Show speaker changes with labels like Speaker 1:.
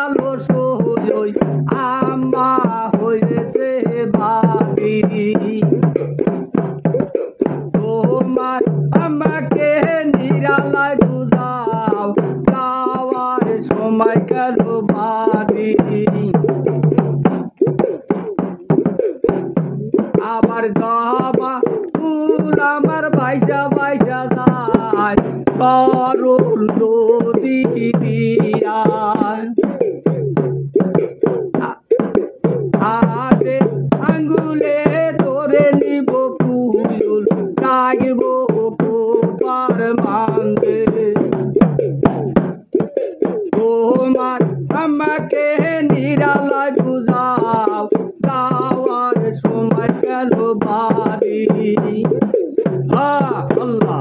Speaker 1: আলস হই আমা হয়েছে ভাবি তোমার আমাকে নিরালায় বুঝাও যাওয়ার সময় গেল বাড়ি আবার জবা ফুল আমার বাইজা বাইজা যায় করুন নদী দিয়া হাতে আঙ্গুলে ধরে নিব ফুল লাগব পার মানবে তোমার আমাকে নিরালায় বুঝাও যাওয়ার সময় গেল বাড়ি হা আল্লাহ।